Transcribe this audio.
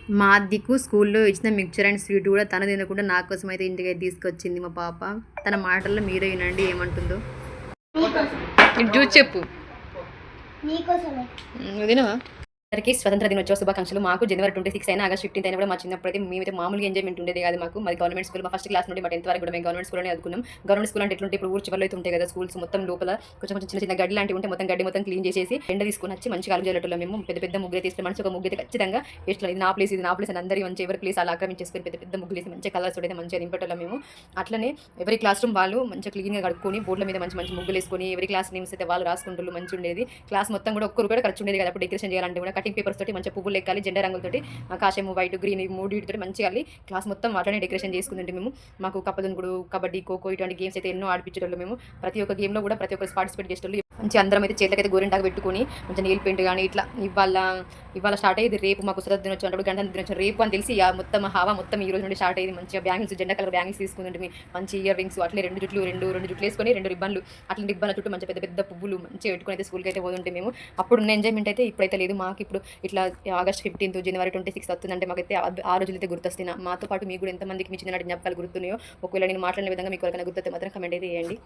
మా అద్దెకు స్కూల్లో ఇచ్చిన మిక్చర్ అండ్ స్వీట్ కూడా తను తినకుండా నా కోసం అయితే ఇంటికి అయితే తీసుకొచ్చింది మా పాప. తన మాటల్లో మీరే వినండి ఏమంటుందో. ఇటు చూసి చెప్పు. నువ్వు తినవా? అందరికీ స్వతంత్ర దినోత్సవ శుభాకాంక్షలు. మాకు జనవరి 26 అయినా ఆగస్ట్ 15 అయినా కూడా మా చిన్నప్పుడు అయితే మేమైతే మామూలుగా ఎంజాయ్మెంట్ ఉండేది కాదు. మాకు మాది గవర్నమెంట్ స్కూల్. మా ఫస్ట్ క్లాస్ నుండి మా 10th వరకు కూడా మేము గవర్నమెంట్ స్కూల్లోనే చదువుకున్నాం. గవర్నమెంట్ స్కూల్ అంటే ఎట్లుంటే ఇప్పుడు ఊరు చివరిలో అయితే ఉంటాయి కదా స్కూల్స్, మొత్తం లోపల కొంచెం కొంచెం చిన్న చిన్న గడ్డి లాంటివి ఉంటే మొత్తం గడ్డి మొత్తం క్లీన్ చేసేసి ఎండ తీసుకుని వచ్చి మంచిగా అలుగు జల్లటంలో మేము పెద్ద పెద్ద ముగ్గులు తీసుకుని మంచి ఒక ముగ్గు అయితే ఖచ్చితంగా వేస్ట్ ఇది నా ప్లేస్ అని అందరి మంచి ఎవరి ప్లేస్ అలా ఆక్రమించేసుకొని పెద్ద పెద్ద ముగ్గులు వేసి మంచిగా కలర్స్ అయితే మంచిగా నింపటంలో మేము. అట్లనే ఎవరి క్లాస్ రూమ్ వాళ్ళు మంచిగా క్లీన్గా కడుక్కొని బోర్డుల మీద మంచి మంచి ముగ్గులు వేసుకొని ఎవరి క్లాస్ నేమ్స్ అయితే వాళ్ళు రాసుకుంటూ మంచి ఉండేది. క్లాస్ మొత్తం కూడా ఒక్కరు కూడా ఖర్చు ఉండేది కదా. అప్పుడు డెకరేషన్ చేయాలంటే కూడా కటింగ్ పేపర్స్ తోటి మంచిగా పువ్వులు ఎక్కాలి, జెండా రంగులతోటి కాషాయం వైట్ గ్రీన్ మూడు వీటితో మంచిగా క్లాస్ మొత్తం వాటిని డెకరేషన్ చేసుకుంటుంటే మేము. మాకు కప్పదనుకుడు, కబడ్డీ, ఖోఖో ఇటువంటి గేమ్స్ అయితే ఎన్నో ఆడిపించేటోళ్ళు మేము. ప్రతి ఒక్క గేమ్లో కూడా ప్రతి ఒక్కరు పార్టిసిపేట్ చేసేటోళ్ళు. మంచి అందరం అయితే చేతులకైతే గోరింటాకు పెట్టుకొని మంచిగా నీళ్ళు పెయింట్ కానీ ఇట్లా ఇవాళ స్టార్ట్ అయ్యేది. రేపు మాకు స్వతంత్ర దినోత్సవం అంటే గణతంత్ర దినోత్సవం రేపు అని తెలిసి మొత్తం హావా మొత్తం ఈ రోజు నుండి స్టార్ట్ అయ్యేది. మంచిగా బ్యాంగిల్స్, జెండా కలర్ బ్యాంగిల్స్ తీసుకుంటే మంచి ఇయర్ రింగ్స్ అట్లే రెండు జుట్లు వేసుకొని 2 రిబ్బన్లు అట్లా రిబ్బన్ల చుట్టూ మంచి పెద్ద పెద్ద పువ్వులు మంచిగా పెట్టుకుని అయితే స్కూల్కి అయితే పోతుంటే మేము. అప్పుడున్న ఎంజాయ్మెంట్ అయితే ఇప్పుడైతే లేదు. మాకు ఇప్పుడు ఇట్లా ఆగస్ట్ 15 జనవరి 26 వస్తుందంటే మాకైతే ఆ రోజులు అయితే గుర్తొస్తున్నాయి. మాతో పాటు మీకు కూడా ఎంతమందికి మీ చిన్ననాటి జ్ఞాపకాలు గుర్తున్నాయో, ఒకవేళ నేను మాట్లాడిన విధంగా మీకు ఎవరికైనా గుర్తొస్తే మాత్రం కమెంట్ అయితే చేయండి.